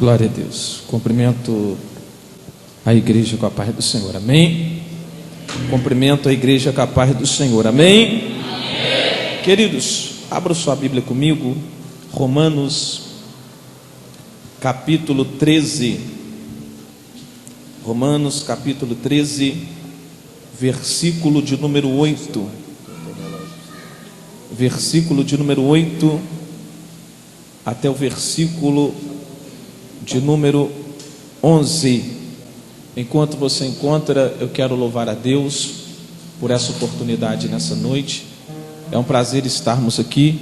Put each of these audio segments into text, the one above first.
Glória a Deus. Cumprimento a igreja com a paz do Senhor, amém? Cumprimento a igreja com a paz do Senhor, amém? Amém. Queridos, abra sua Bíblia comigo, Romanos capítulo 13. Romanos capítulo 13, versículo de número 8. Versículo de número 8 até o versículo de número 11. Enquanto você encontra, eu quero louvar a Deus por essa oportunidade nessa noite. É um prazer estarmos aqui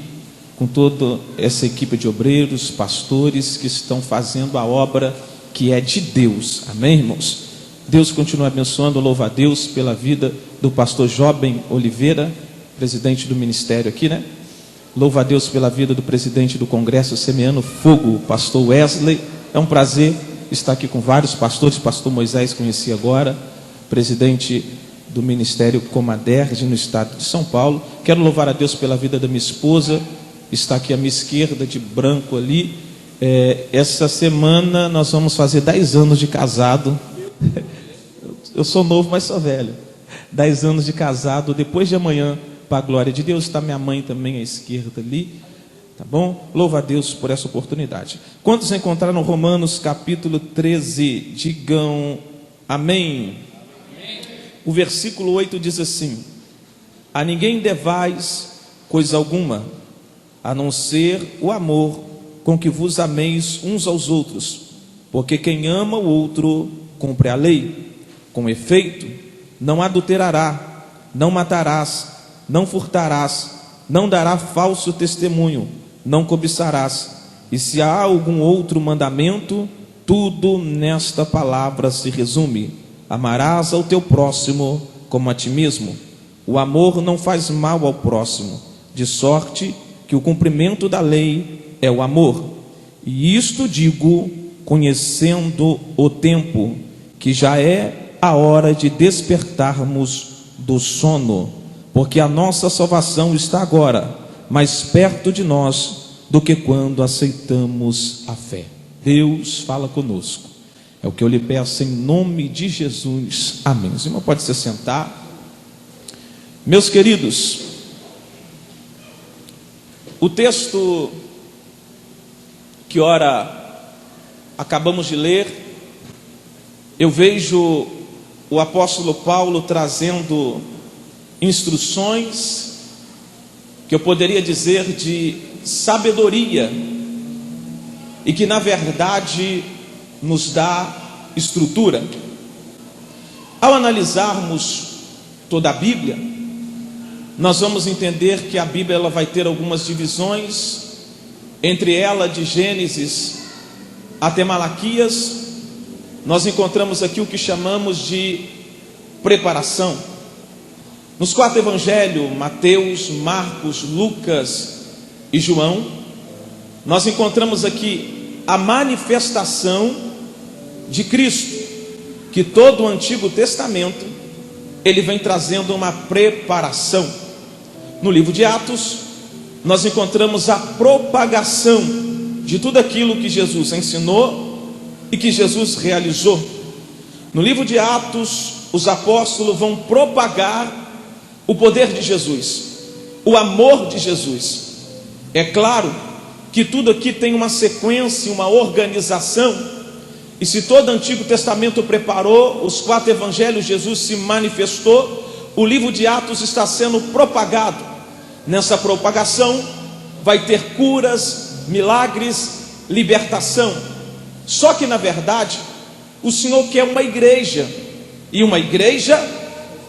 com toda essa equipe de obreiros, pastores que estão fazendo a obra que é de Deus, amém, irmãos? Deus continua abençoando. Louvo a Deus pela vida do pastor Jobem Oliveira, presidente do ministério aqui, né? Louvo a Deus pela vida do presidente do Congresso Semeando Fogo, pastor Wesley. É um prazer estar aqui com vários pastores. Pastor Moisés conheci agora, presidente do Ministério Comaderge no estado de São Paulo. Quero louvar a Deus pela vida da minha esposa, está aqui à minha esquerda, de branco ali. Essa semana nós vamos fazer 10 anos de casado. Eu sou novo, mas sou velho. 10 anos de casado, depois de amanhã, para a glória de Deus. Está minha mãe também à esquerda ali. Tá bom? Louva a Deus por essa oportunidade. Quantos encontraram Romanos capítulo 13? Digam amém. Amém. O versículo 8 diz assim: a ninguém devais coisa alguma, a não ser o amor com que vos ameis uns aos outros, porque quem ama o outro cumpre a lei. Com efeito, não adulterará, não matarás, não furtarás, não dará falso testemunho, não cobiçarás. E se há algum outro mandamento, tudo nesta palavra se resume: amarás ao teu próximo como a ti mesmo. O amor não faz mal ao próximo, de sorte que o cumprimento da lei é o amor. E isto digo, conhecendo o tempo, que já é a hora de despertarmos do sono, porque a nossa salvação está agora mais perto de nós do que quando aceitamos a fé. Deus fala conosco, é o que eu lhe peço em nome de Jesus, amém. O irmão pode se sentar. Meus queridos, o texto que ora acabamos de ler, eu vejo o apóstolo Paulo trazendo instruções que eu poderia dizer de sabedoria, e que na verdade nos dá estrutura. Ao analisarmos toda a Bíblia, nós vamos entender que a Bíblia ela vai ter algumas divisões, entre ela de Gênesis até Malaquias. Nós encontramos aqui o que chamamos de preparação. Nos 4 evangelhos, Mateus, Marcos, Lucas e João, nós encontramos aqui a manifestação de Cristo, que todo o Antigo Testamento ele vem trazendo uma preparação. No livro de Atos, nós encontramos a propagação de tudo aquilo que Jesus ensinou e que Jesus realizou. No livro de Atos, os apóstolos vão propagar o poder de Jesus, o amor de Jesus. É claro que tudo aqui tem uma sequência, uma organização. E se todo o Antigo Testamento preparou, os 4 evangelhos, Jesus se manifestou, o livro de Atos está sendo propagado. Nessa propagação vai ter curas, milagres, libertação. Só que na verdade o Senhor quer uma igreja, e uma igreja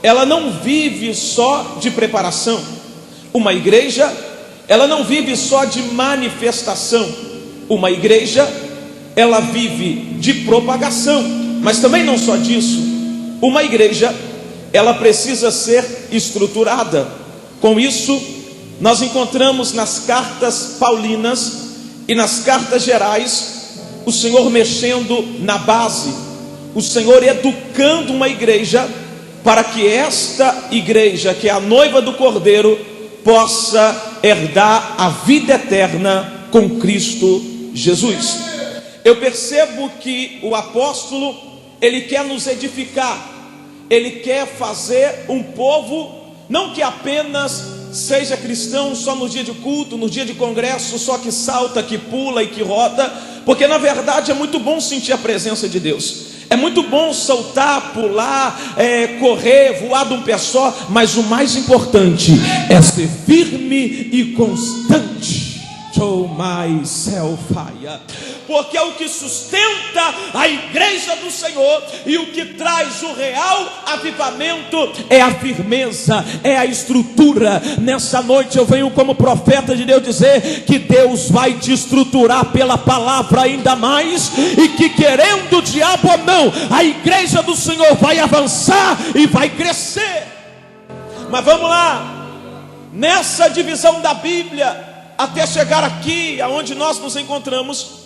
ela não vive só de preparação. Uma igreja ela não vive só de manifestação. Uma igreja ela vive de propagação, mas também não só disso. Uma igreja ela precisa ser estruturada. Com isso nós encontramos nas cartas paulinas e nas cartas gerais o Senhor mexendo na base, o Senhor educando uma igreja para que esta igreja, que é a noiva do Cordeiro, possa herdar a vida eterna com Cristo Jesus. eu percebo que o apóstolo, ele quer nos edificar, ele quer fazer um povo, não que apenas seja cristão só no dia de culto, no dia de congresso, só que salta, que pula e que roda, porque na verdade é muito bom sentir a presença de Deus. É muito bom saltar, pular, correr, voar de um pé só, mas o mais importante é ser firme e constante. Show myself fire. Porque é o que sustenta a igreja do Senhor e o que traz o real avivamento é a firmeza, é a estrutura. Nessa noite eu venho como profeta de Deus dizer que Deus vai te estruturar pela palavra ainda mais, e que querendo o diabo ou não, a igreja do Senhor vai avançar e vai crescer. Mas vamos lá, nessa divisão da Bíblia, até chegar aqui, aonde nós nos encontramos,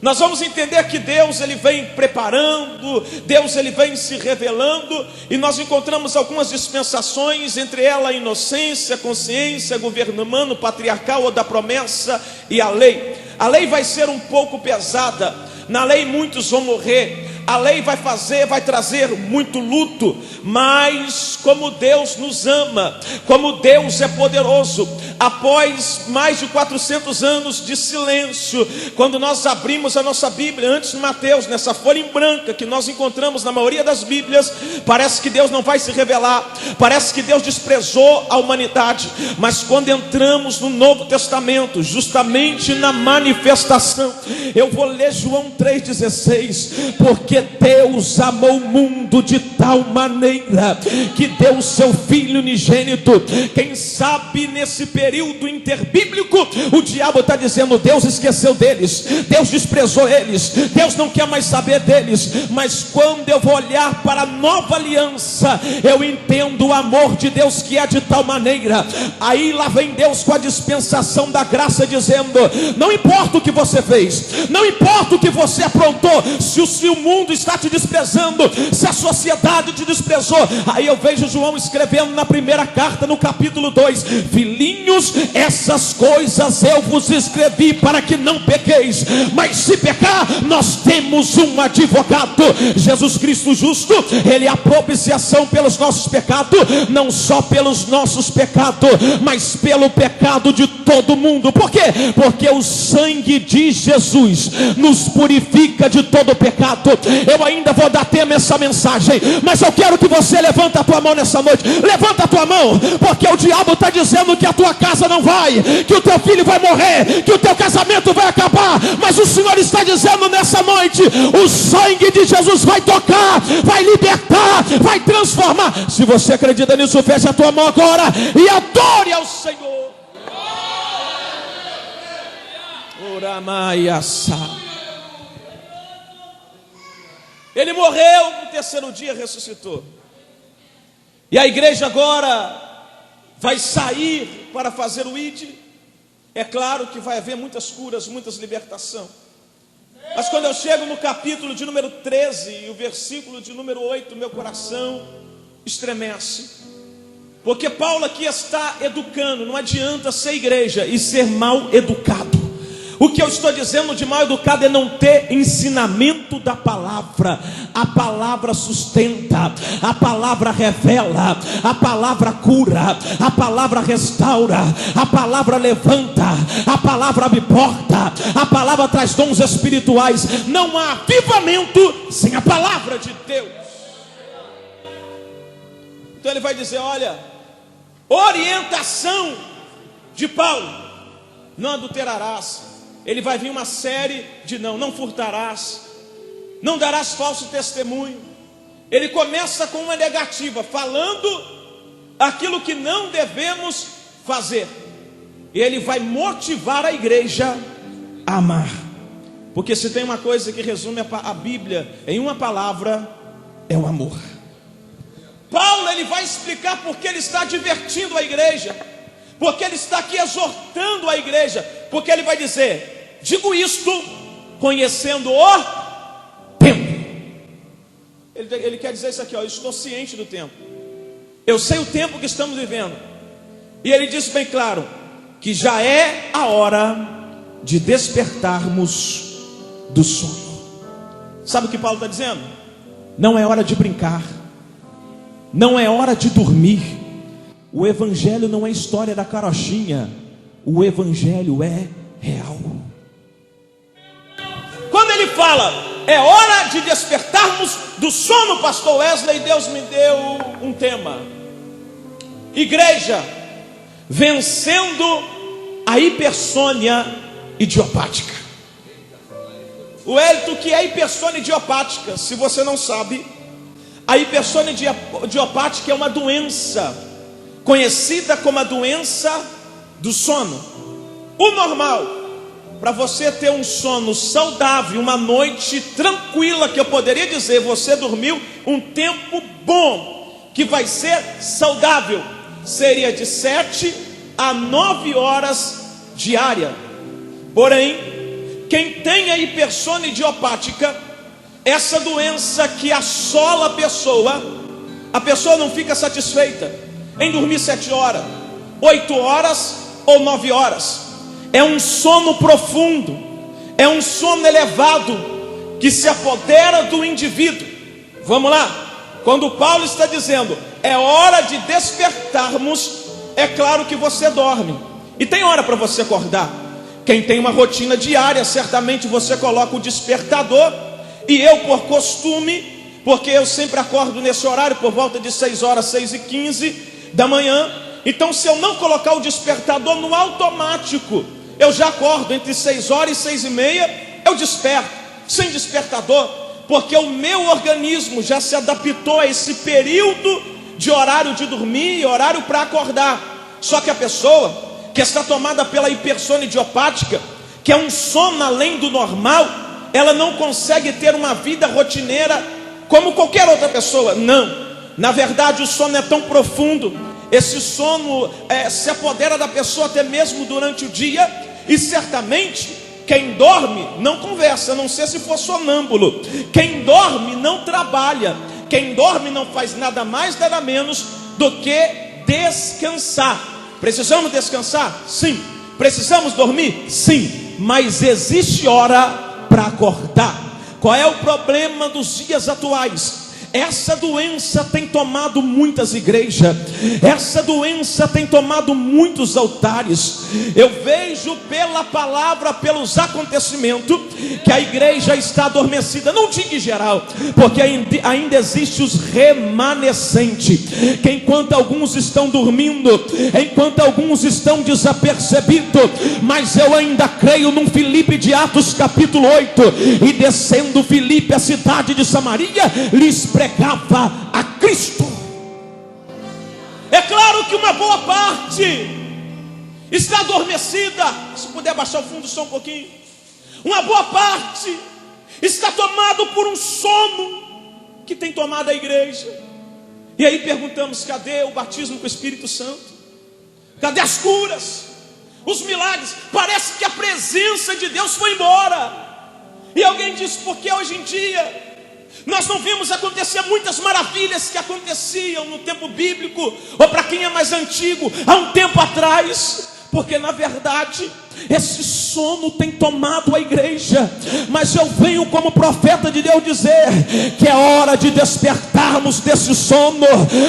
nós vamos entender que Deus, ele vem preparando, Deus, ele vem se revelando, e nós encontramos algumas dispensações, entre elas a inocência, a consciência, governo humano, patriarcal ou da promessa, e a lei. A lei vai ser um pouco pesada, na lei muitos vão morrer, a lei vai trazer muito luto, mas como Deus nos ama, como Deus é poderoso, após mais de 400 anos de silêncio, quando nós abrimos a nossa Bíblia, antes de Mateus, nessa folha em branca que nós encontramos na maioria das Bíblias, parece que Deus não vai se revelar, parece que Deus desprezou a humanidade, mas quando entramos no Novo Testamento, justamente na manifestação, eu vou ler João 3,16, porque Deus amou o mundo de tal maneira que deu o seu Filho unigênito. Quem sabe nesse período interbíblico o diabo está dizendo: Deus esqueceu deles, Deus desprezou eles, Deus não quer mais saber deles. Mas quando eu vou olhar para a nova aliança, eu entendo o amor de Deus, que é de tal maneira. Aí lá vem Deus com a dispensação da graça, dizendo: não importa o que você fez, não importa o que você aprontou, se o mundo está te desprezando, se a sociedade te desprezou. Aí eu vejo João escrevendo na primeira carta, no capítulo 2: filhinhos, essas coisas eu vos escrevi para que não pequeis, mas se pecar, nós temos um advogado, Jesus Cristo justo. Ele é a propiciação pelos nossos pecados, não só pelos nossos pecados, mas pelo pecado de todo mundo. Por quê? Porque o sangue de Jesus nos purifica de todo pecado. Eu ainda vou dar tema a essa mensagem, mas eu quero que você levanta a tua mão nessa noite. Levanta a tua mão, porque o diabo está dizendo que a tua casa não vai, que o teu filho vai morrer, que o teu casamento vai acabar. Mas o Senhor está dizendo nessa noite: o sangue de Jesus vai tocar, vai libertar, vai transformar. Se você acredita nisso, feche a tua mão agora e adore ao Senhor. Ele morreu, no terceiro dia ressuscitou. E a igreja agora vai sair para fazer o ID. É claro que vai haver muitas curas, muitas libertações. Mas quando eu chego no capítulo de número 13 e o versículo de número 8, meu coração estremece. Porque Paulo aqui está educando. Não adianta ser igreja e ser mal educado. O que eu estou dizendo de mal educado é não ter ensinamento da palavra. A palavra sustenta, a palavra revela, a palavra cura, a palavra restaura, a palavra levanta, a palavra abre porta, a palavra traz dons espirituais. Não há avivamento sem a palavra de Deus. Então ele vai dizer: olha, orientação de Paulo: não adulterarás. Ele vai vir uma série de não furtarás, não darás falso testemunho. Ele começa com uma negativa, falando aquilo que não devemos fazer. E ele vai motivar a igreja a amar. Porque se tem uma coisa que resume a Bíblia em uma palavra, é o amor. Paulo, ele vai explicar porque ele está advertindo a igreja, porque ele está aqui exortando a igreja, porque ele vai dizer: digo isto conhecendo o tempo. Ele quer dizer isso aqui, ó: eu estou ciente do tempo, eu sei o tempo que estamos vivendo. E ele diz bem claro que já é a hora de despertarmos do sono. Sabe o que Paulo está dizendo? Não é hora de brincar, não é hora de dormir. O evangelho não é história da carochinha, o evangelho é real. Quando ele fala, é hora de despertarmos do sono, pastor Wesley, Deus me deu um tema: igreja vencendo a hipersônia idiopática. O Hélito, que é hipersônia idiopática, se você não sabe, a hipersônia idiopática é uma doença conhecida como a doença do sono. O normal, para você ter um sono saudável, uma noite tranquila, que eu poderia dizer, você dormiu um tempo bom, que vai ser saudável, seria de 7 a 9 horas diária. Porém, quem tem a hipersônia idiopática, essa doença que assola a pessoa não fica satisfeita em dormir 7 horas, 8 horas ou 9 horas. É um sono profundo, é um sono elevado que se apodera do indivíduo. Vamos lá, quando Paulo está dizendo, é hora de despertarmos, é claro que você dorme, e tem hora para você acordar. Quem tem uma rotina diária, certamente você coloca o despertador, e eu por costume, porque eu sempre acordo nesse horário, por volta de 6 horas, 6h15 da manhã, então se eu não colocar o despertador no automático, eu já acordo entre 6 horas e 6h30, eu desperto, sem despertador, porque o meu organismo já se adaptou a esse período de horário de dormir e horário para acordar. Só que a pessoa que está tomada pela hipersônia idiopática, que é um sono além do normal, ela não consegue ter uma vida rotineira como qualquer outra pessoa. Não, na verdade o sono é tão profundo, esse sono se apodera da pessoa até mesmo durante o dia, e certamente quem dorme não conversa, a não ser se for sonâmbulo. Quem dorme não trabalha, quem dorme não faz nada mais, nada menos do que descansar. Precisamos descansar? Sim. Precisamos dormir? Sim. Mas existe hora para acordar. Qual é o problema dos dias atuais? Essa doença tem tomado muitas igrejas, essa doença tem tomado muitos altares. Eu vejo pela palavra, pelos acontecimentos, que a igreja está adormecida. Não digo em geral, porque ainda existe os remanescentes, que enquanto alguns estão dormindo, enquanto alguns estão desapercebidos, mas eu ainda creio num Filipe de Atos capítulo 8, e descendo Filipe à cidade de Samaria, lhes pregava a Cristo. É claro que uma boa parte está adormecida. Se puder baixar o fundo só um pouquinho. Uma boa parte está tomado por um sono que tem tomado a igreja. E aí perguntamos, cadê o batismo com o Espírito Santo? Cadê as curas? Os milagres? Parece que a presença de Deus foi embora. E alguém diz, porque hoje em dia nós não vimos acontecer muitas maravilhas que aconteciam no tempo bíblico, ou para quem é mais antigo, há um tempo atrás. Porque na verdade esse sono tem tomado a igreja. Mas eu venho como profeta de Deus dizer que é hora de despertarmos desse sono.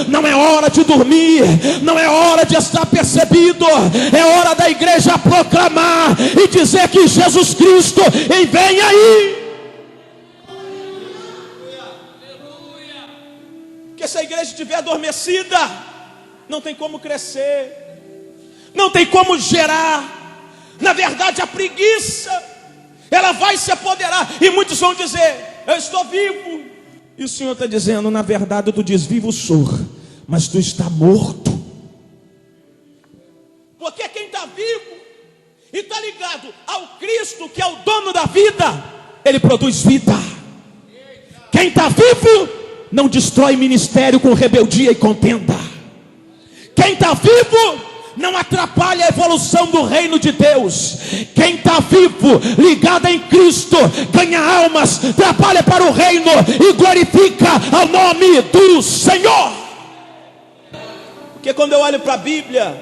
Não é hora de dormir, não é hora de estar percebido, é hora da igreja proclamar e dizer que Jesus Cristo vem aí. Porque se a igreja estiver adormecida, não tem como crescer, não tem como gerar. Na verdade a preguiça, ela vai se apoderar. E muitos vão dizer, eu estou vivo. E o Senhor está dizendo, na verdade tu diz, vivo sou, mas tu está morto. Porque quem está vivo e está ligado ao Cristo, que é o dono da vida, ele produz vida. Quem está vivo não destrói ministério com rebeldia e contenda. Quem está vivo não atrapalha a evolução do reino de Deus. Quem está vivo, ligado em Cristo, ganha almas, trabalha para o reino e glorifica ao nome do Senhor. Porque quando eu olho para a Bíblia,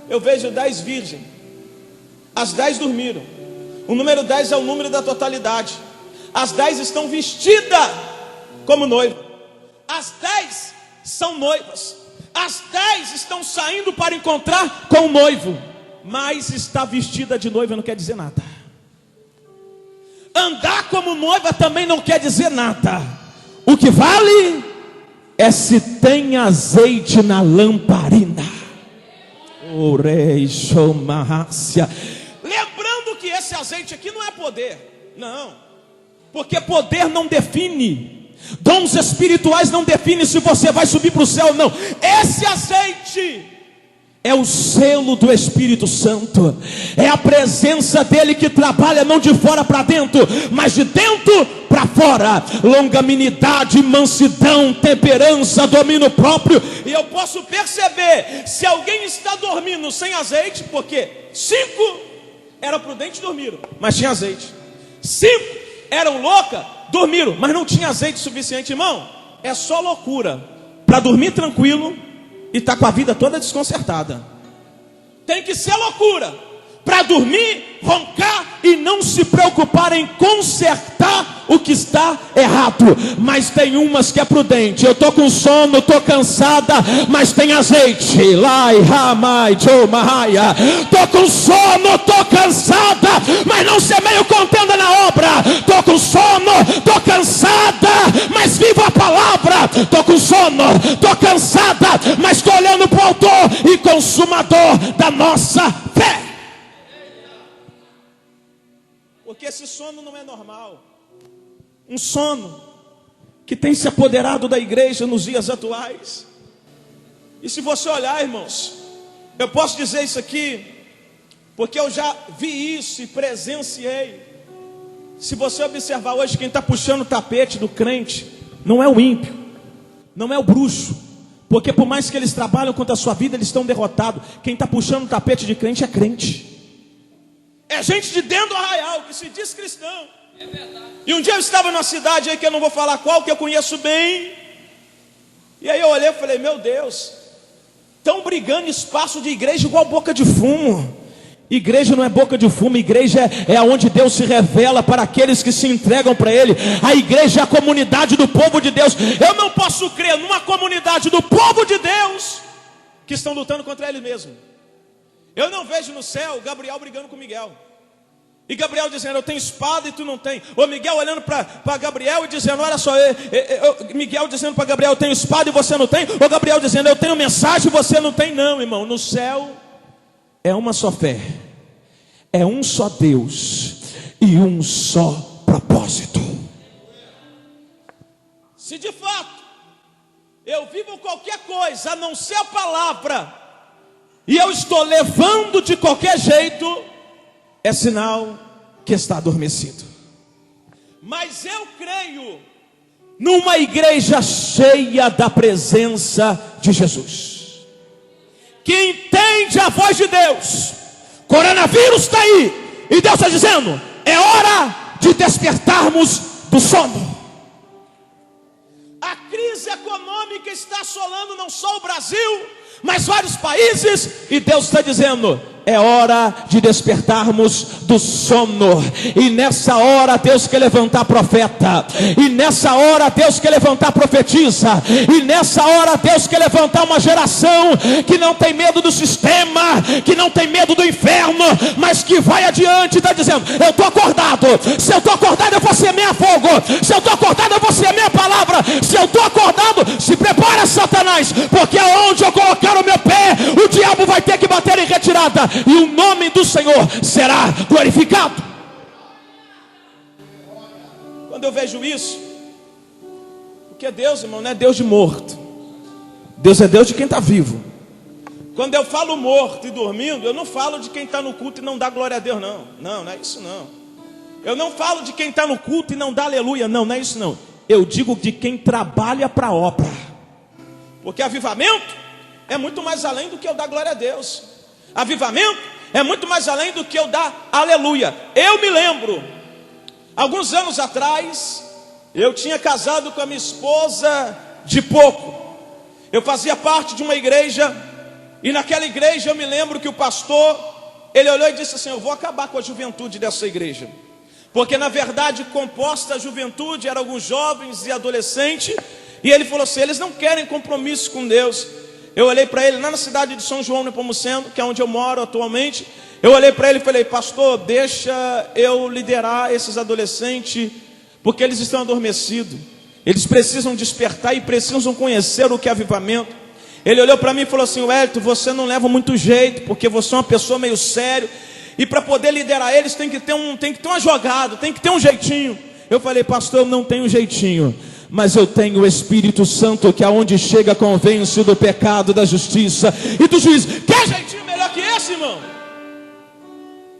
eu vejo 10 virgens. As 10 dormiram. O número 10 é o número da totalidade. As 10 estão vestidas como noiva. As 10 são noivas. As 10 estão saindo para encontrar com o noivo. Mas estar vestida de noiva não quer dizer nada. Andar como noiva também não quer dizer nada. O que vale é se tem azeite na lamparina. Lembrando que esse azeite aqui não é poder. Não. Porque poder não define. Dons espirituais não definem se você vai subir para o céu ou não. Esse azeite é o selo do Espírito Santo. É a presença dele que trabalha não de fora para dentro, mas de dentro para fora. Longanimidade, mansidão, temperança, domínio próprio. E eu posso perceber se alguém está dormindo sem azeite, porque 5 eram prudentes e dormiram, mas tinha azeite. 5 eram loucas, dormiram, mas não tinha azeite suficiente. Irmão, é só loucura para dormir tranquilo e está com a vida toda desconcertada. Tem que ser loucura para dormir, roncar e não se preocupar em consertar o que está errado. Mas tem umas que é prudente. Eu estou com sono, estou cansada, mas tem azeite. Estou com sono, estou cansada, mas não semeio contenda na obra. Estou com sono, estou cansada, mas vivo a palavra. Estou com sono, estou cansada, mas estou olhando para o autor e consumador da nossa fé. Porque esse sono não é normal. Um sono que tem se apoderado da igreja nos dias atuais. E se você olhar, irmãos, eu posso dizer isso aqui, porque eu já vi isso e presenciei. Se você observar hoje, quem está puxando o tapete do crente não é o ímpio, não é o bruxo, porque por mais que eles trabalham contra a sua vida, eles estão derrotados. Quem está puxando o tapete de crente é crente. É gente de dentro do arraial que se diz cristão. É verdade. E um dia eu estava numa cidade aí que eu não vou falar qual, que eu conheço bem. E aí eu olhei e falei, meu Deus, estão brigando espaço de igreja igual boca de fumo. Igreja não é boca de fumo, igreja é onde Deus se revela para aqueles que se entregam para Ele. A igreja é a comunidade do povo de Deus. Eu não posso crer numa comunidade do povo de Deus que estão lutando contra Ele mesmo. Eu não vejo no céu Gabriel brigando com Miguel. E Gabriel dizendo, eu tenho espada e tu não tem. Ou Miguel olhando para Gabriel e dizendo, olha só, Miguel dizendo para Gabriel, eu tenho espada e você não tem. Ou Gabriel dizendo, eu tenho mensagem e você não tem. Não, irmão, no céu é uma só fé, é um só Deus e um só propósito. Se de fato eu vivo qualquer coisa a não ser a palavra, e eu estou levando de qualquer jeito, é sinal que está adormecido. Mas eu creio numa igreja cheia da presença de Jesus, que entende a voz de Deus. Coronavírus está aí, e Deus está dizendo, é hora de despertarmos do sono. A crise econômica está assolando não só o Brasil, mas vários países, e Deus está dizendo, é hora de despertarmos do sono. E nessa hora Deus quer levantar profeta, e nessa hora Deus quer levantar profetisa, e nessa hora Deus quer levantar uma geração que não tem medo do sistema, que não tem medo do inferno, mas que vai adiante e está dizendo, eu estou acordado. Se eu estou acordado, eu vou semear fogo. Se eu estou acordado, eu vou semear a palavra. Se eu estou acordado, se prepara, Satanás, porque aonde eu colocar o meu pé, o diabo vai ter que bater em retirada, e o nome do Senhor será glorificado. Quando eu vejo isso, porque Deus, irmão, não é Deus de morto, Deus é Deus de quem está vivo. Quando eu falo morto e dormindo, eu não falo de quem está no culto e não dá glória a Deus, não. Não é isso não. Eu não falo de quem está no culto e não dá aleluia, não é isso não. Eu digo de quem trabalha para a obra. Porque avivamento é muito mais além do que eu dar glória a Deus. Avivamento é muito mais além do que eu dar aleluia. Eu me lembro, alguns anos atrás, eu tinha casado com a minha esposa de pouco. Eu fazia parte de uma igreja, e naquela igreja eu me lembro que o pastor ele olhou e disse assim: eu vou acabar com a juventude dessa igreja. Porque na verdade composta a juventude eram alguns jovens e adolescentes. E ele falou assim: eles não querem compromisso com Deus. Eu olhei para ele lá na cidade de São João Nepomuceno, que é onde eu moro atualmente. Eu olhei para ele e falei: pastor, deixa eu liderar esses adolescentes, porque eles estão adormecidos. Eles precisam despertar e precisam conhecer o que é avivamento. Ele olhou para mim e falou assim: Wellington, você não leva muito jeito, porque você é uma pessoa meio séria. E para poder liderar eles tem que ter uma jogada, tem que ter um jeitinho. Eu falei: pastor, eu não tenho jeitinho, mas eu tenho o Espírito Santo, que aonde chega convence do pecado, da justiça e do juízo. Quer jeitinho melhor que esse, irmão?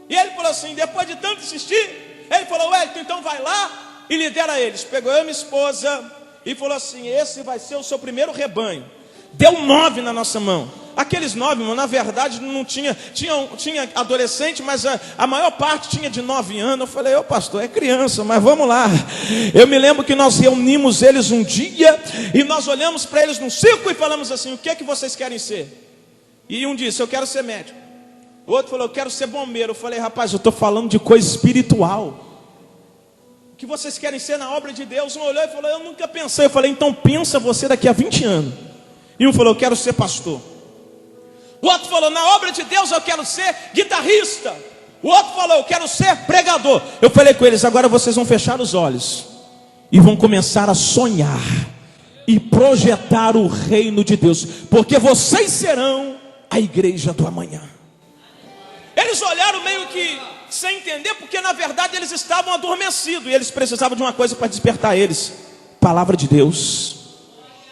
E ele falou assim, depois de tanto insistir, ele falou: Wellington, então vai lá e lidera eles. Pegou eu e minha esposa e falou assim: esse vai ser o seu primeiro rebanho. Deu 9 na nossa mão. Aqueles 9, irmão, na verdade não tinha adolescente, mas a maior parte tinha de 9 anos. Eu falei: ô pastor, é criança, mas vamos lá. Eu me lembro que nós reunimos eles um dia e nós olhamos para eles num círculo e falamos assim: o que é que vocês querem ser? E um disse: eu quero ser médico. O outro falou: eu quero ser bombeiro. Eu falei: rapaz, eu estou falando de coisa espiritual. O que vocês querem ser na obra de Deus? Um olhou e falou: eu nunca pensei. Eu falei: então pensa você daqui a 20 anos. E um falou: eu quero ser pastor. O outro falou: na obra de Deus eu quero ser guitarrista. O outro falou: eu quero ser pregador. Eu falei com eles: agora vocês vão fechar os olhos e vão começar a sonhar e projetar o reino de Deus, porque vocês serão a igreja do amanhã. Eles olharam meio que sem entender, porque na verdade eles estavam adormecidos e eles precisavam de uma coisa para despertar eles: palavra de Deus,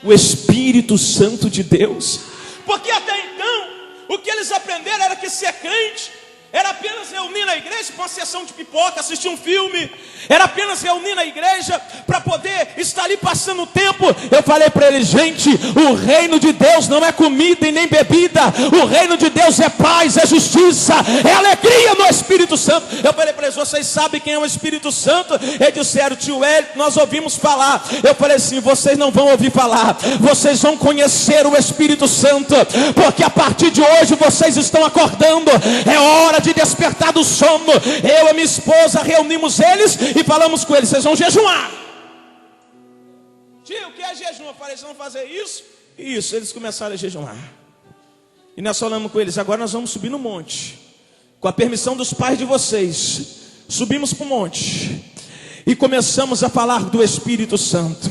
o Espírito Santo de Deus. Porque até então o que eles aprenderam era que ser crente era apenas reunir na igreja para uma sessão de pipoca, assistir um filme. Era apenas reunir na igreja para poder estar ali passando o tempo. Eu falei para eles: gente, o reino de Deus não é comida e nem bebida. O reino de Deus é paz, é justiça, é alegria no Espírito Santo. Eu falei para eles: vocês sabem quem é o Espírito Santo? Eles disseram: tio Wellington, nós ouvimos falar. Eu falei assim: vocês não vão ouvir falar, vocês vão conhecer o Espírito Santo, porque a partir de hoje vocês estão acordando. É hora de despertar do sono. Eu e minha esposa reunimos eles e falamos com eles: vocês vão jejuar. Tio, o que é jejum? Eu falei: vocês vão fazer isso? Isso. Eles começaram a jejuar. E nós falamos com eles: agora nós vamos subir no monte. Com a permissão dos pais de vocês, subimos para o monte e começamos a falar do Espírito Santo.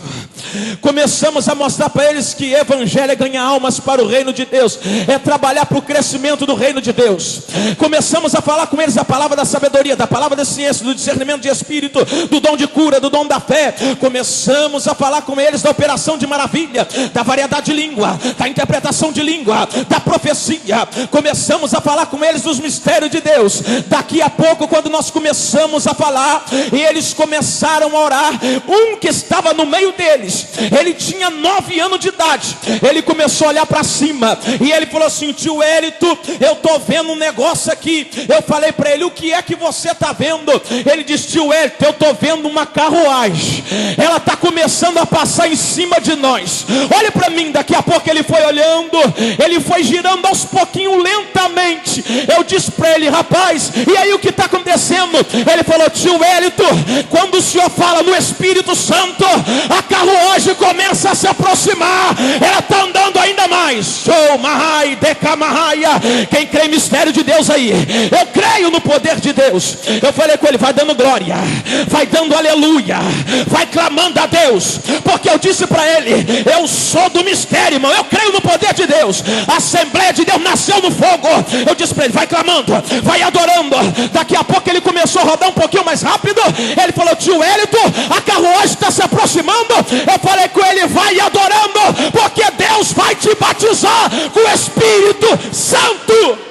Começamos a mostrar para eles que evangelho é ganhar almas para o reino de Deus, é trabalhar para o crescimento do reino de Deus. Começamos a falar com eles a palavra da sabedoria, da palavra da ciência, do discernimento de espírito, do dom de cura, do dom da fé. Começamos a falar com eles da operação de maravilha, da variedade de língua, da interpretação de língua, da profecia. Começamos a falar com eles dos mistérios de Deus. Daqui a pouco, quando nós começamos a falar e eles começaram a orar, um que estava no meio deles, ele tinha 9 anos de idade. Ele começou a olhar para cima e ele falou assim: tio Wellington, eu estou vendo um negócio aqui. Eu falei para ele: o que é que você está vendo? Ele disse: tio Wellington, eu estou vendo uma carruagem, ela está começando a passar em cima de nós. Olha para mim. Daqui a pouco ele foi olhando, ele foi girando aos pouquinhos, lentamente. Eu disse para ele: rapaz, e aí o que está acontecendo? Ele falou: tio Wellington, quando o senhor fala no Espírito Santo, a carruagem começa a se aproximar, ela está andando ainda mais. Show, Mahai, Decamahaia. Quem crê em mistério de Deus aí? Eu creio no poder de Deus. Eu falei com ele: vai dando glória, vai dando aleluia, vai clamando a Deus, porque eu disse para ele: eu sou do mistério, irmão, eu creio no poder de Deus. A Assembleia de Deus nasceu no fogo. Eu disse para ele: vai clamando, vai adorando. Daqui a pouco ele começou a rodar um pouquinho mais rápido. Ele falou: tio Wellington, a carruagem está se aproximando. Eu falei com ele: vai adorando, porque Deus vai te batizar com o Espírito Santo.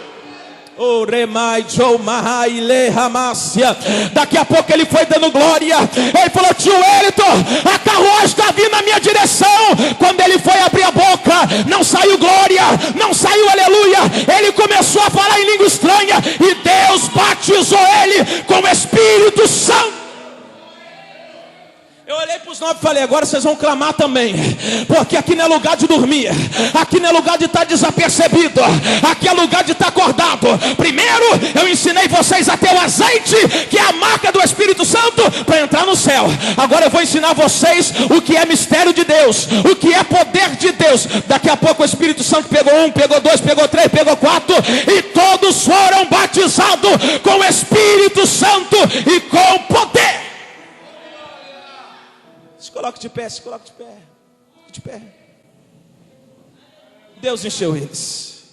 Daqui a pouco ele foi dando glória. Ele falou: tio Wellington, a carruagem está vindo na minha direção. Quando ele foi abrir a boca, não saiu glória, não saiu aleluia. Ele começou a falar em língua estranha e Deus batizou ele com o Espírito Santo. Eu olhei para os os 9 falei, agora vocês vão clamar também, porque aqui não é lugar de dormir, aqui não é lugar de estar desapercebido, aqui é lugar de estar acordado. Primeiro eu ensinei vocês a ter o azeite, que é a marca do Espírito Santo, para entrar no céu. Agora eu vou ensinar vocês o que é mistério de Deus, o que é poder de Deus. Daqui a pouco o Espírito Santo pegou 1, pegou 2, pegou 3, pegou 4, e todos foram batizados com o Espírito Santo e com poder. Se coloque de pé, se coloque de pé, de pé. Deus encheu eles.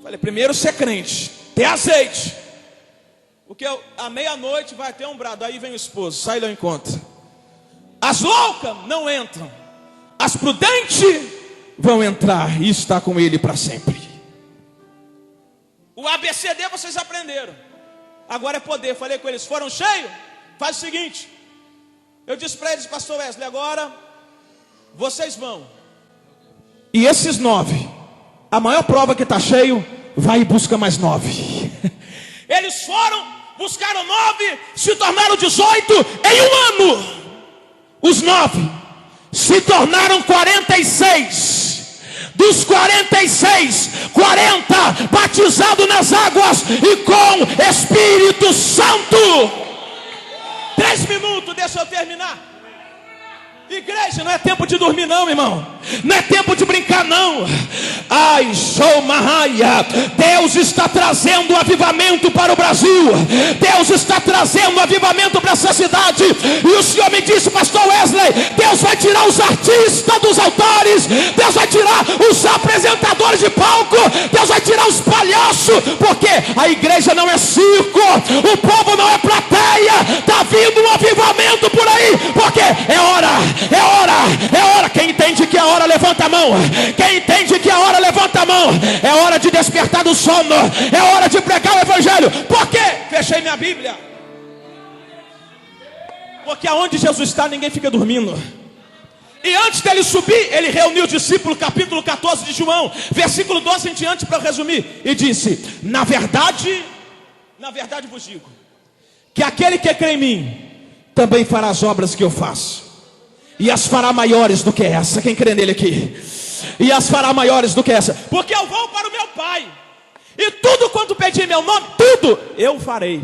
Falei, primeiro ser crente, ter azeite, porque à meia-noite vai ter um brado, aí vem o esposo, sai lá ao encontro. As loucas não entram, as prudentes vão entrar e estar com ele para sempre. O ABCD vocês aprenderam, agora é poder. Falei com eles, foram cheios? Faz o seguinte, eu disse para eles, pastor Wesley, agora vocês vão, e esses 9, a maior prova que está cheio, vai e busca mais 9. Eles foram, buscaram 9, se tornaram 18 em um ano. Os 9 se tornaram 46. Dos 46, 40 batizados nas águas e com Espírito Santo. 3 minutos, deixa eu terminar. Igreja, não é tempo de dormir não, irmão. Não é tempo de brincar não. Ai, show Mahaia. Deus está trazendo um avivamento para o Brasil. Deus está trazendo um avivamento para essa cidade. E o Senhor me disse, pastor Wesley, Deus vai tirar os artistas dos altares, Deus vai tirar os apresentadores de palco, Deus vai tirar os palhaços, porque a igreja não é circo, o povo não é plateia. Está vindo um avivamento por aí, porque é hora. É hora, é hora. Quem entende que é hora, levanta a mão. Quem entende que é hora, levanta a mão. É hora de despertar do sono. É hora de pregar o evangelho. Por quê? Fechei minha Bíblia. Porque aonde Jesus está, ninguém fica dormindo. E antes dele subir, ele reuniu os discípulos, capítulo 14 de João, versículo 12 em diante, para eu resumir. E disse, na verdade vos digo, que aquele que crê em mim, também fará as obras que eu faço, e as fará maiores do que essa. Quem crê nele aqui? E as fará maiores do que essa, porque eu vou para o meu Pai, e tudo quanto pedir em meu nome, tudo eu farei,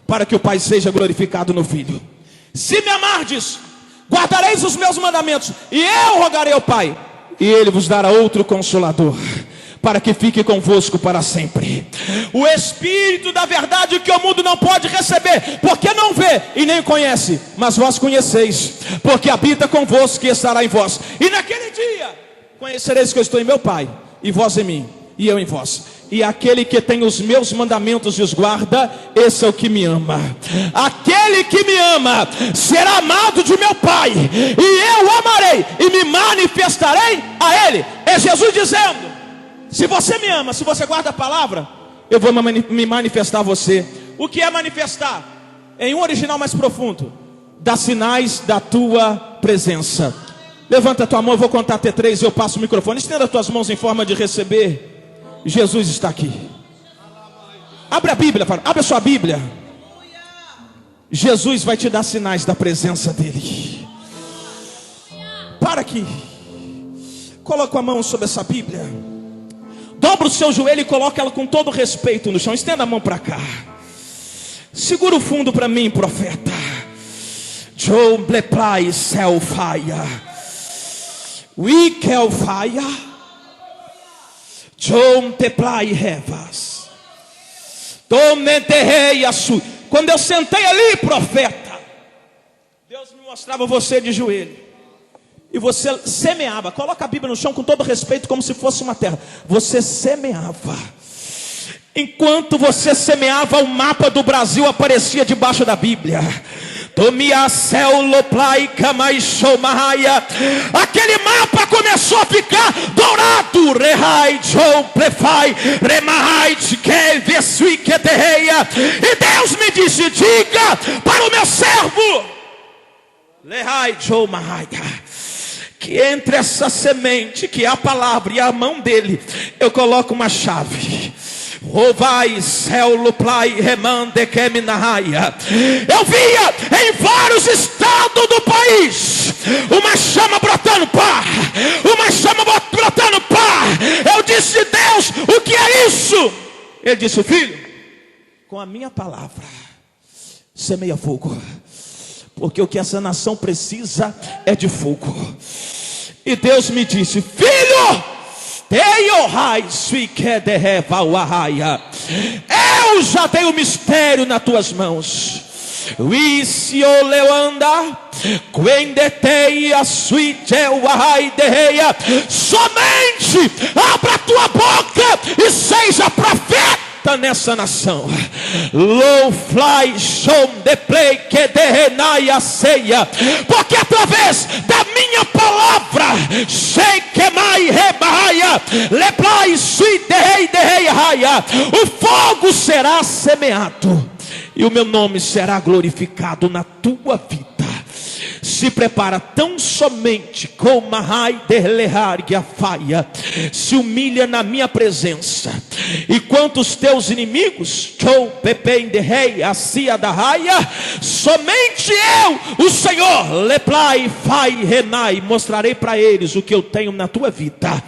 para que o Pai seja glorificado no Filho. Se me amardes, guardareis os meus mandamentos, e eu rogarei ao Pai, e ele vos dará outro Consolador, para que fique convosco para sempre. O Espírito da verdade, que o mundo não pode receber, porque não vê e nem conhece, mas vós conheceis, porque habita convosco e estará em vós. E naquele dia conhecereis que eu estou em meu Pai, e vós em mim, e eu em vós. E aquele que tem os meus mandamentos e os guarda, esse é o que me ama. Aquele que me ama será amado de meu Pai, e eu amarei e me manifestarei a ele. É Jesus dizendo, se você me ama, se você guarda a palavra, eu vou me manifestar a você. O que é manifestar? Em um original mais profundo, dá sinais da tua presença. Levanta a tua mão, eu vou contar até 3 e eu passo o microfone. Estenda as tuas mãos em forma de receber. Jesus está aqui. Abre a Bíblia, abre a sua Bíblia. Jesus vai te dar sinais da presença dele. Para aqui. Coloca a mão sobre essa Bíblia. Dobra o seu joelho e coloca ela com todo respeito no chão. Estenda a mão para cá. Segura o fundo para mim, profeta. John Bleplai Selfaia. Wikelfaia. John Teplai Revas. Tomenterrei Assu. Quando eu sentei ali, profeta, Deus me mostrava você de joelho. E você semeava. Coloca a Bíblia no chão com todo respeito, como se fosse uma terra. Você semeava. Enquanto você semeava, o mapa do Brasil aparecia debaixo da Bíblia. Aquele mapa começou a ficar dourado. E Deus me disse, diga para o meu servo que entre essa semente, que é a palavra, e a mão dele, eu coloco uma chave. Rovai céu luplai remande keminahaya. Eu via em vários estados do país uma chama brotando, pá, uma chama brotando, pá. Eu disse: Deus, o que é isso? Ele disse: filho, com a minha palavra semeia fogo, porque o que essa nação precisa é de fogo. E Deus me disse: filho, eu já dei o mistério nas tuas mãos. Somente abra a tua boca e seja profeta nessa nação. Low fly show the play que derrenaia ceia, porque através da minha palavra shekemai rebaia leplai sui derreia, o fogo será semeado e o meu nome será glorificado na tua vida. Se prepara tão somente com Mahai derlehar e a faia, se humilha na minha presença, e quantos teus inimigos, Chou Pepen de Rei, a Cia da Raia, somente eu, o Senhor, Leplai, Fai, Renai, mostrarei para eles o que eu tenho na tua vida.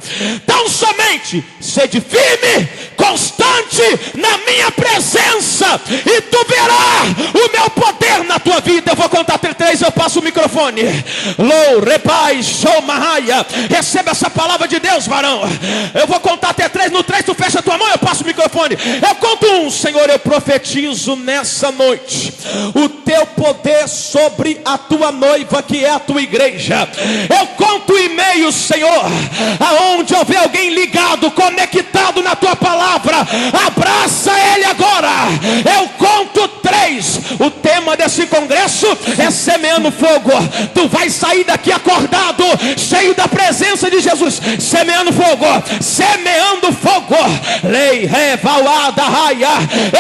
Tão somente sede firme, constante na minha presença, e tu verás o meu poder na tua vida. Eu vou contar até 3, eu passo o microfone. Lou, repai, show, marraia. Receba essa palavra de Deus, varão. Eu vou contar até 3, no 3 tu fecha a tua mão, eu passo o microfone. Eu conto 1, Senhor, eu profetizo nessa noite o teu poder sobre a tua noiva, que é a tua igreja. Eu conto e-mail, Senhor, aonde houver alguém ligado, conectado na tua palavra, abraça ele agora. Eu conto 3, o tema desse congresso é semeando fogo. Tu vai sair daqui acordado, cheio da presença de Jesus, semeando fogo, semeando fogo. Lei revalada raia.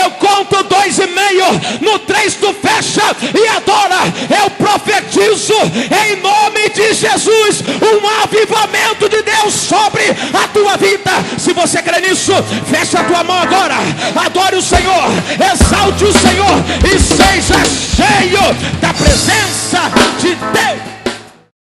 Eu conto 2 e meio, no 3 tu fecha e adora. Eu profetizo em nome de Jesus um avivamento de Deus sobre a tua vida. Se você crê nisso, fecha a tua mão agora, adore o Senhor, exalte o Senhor e seja cheio da presença de Deus.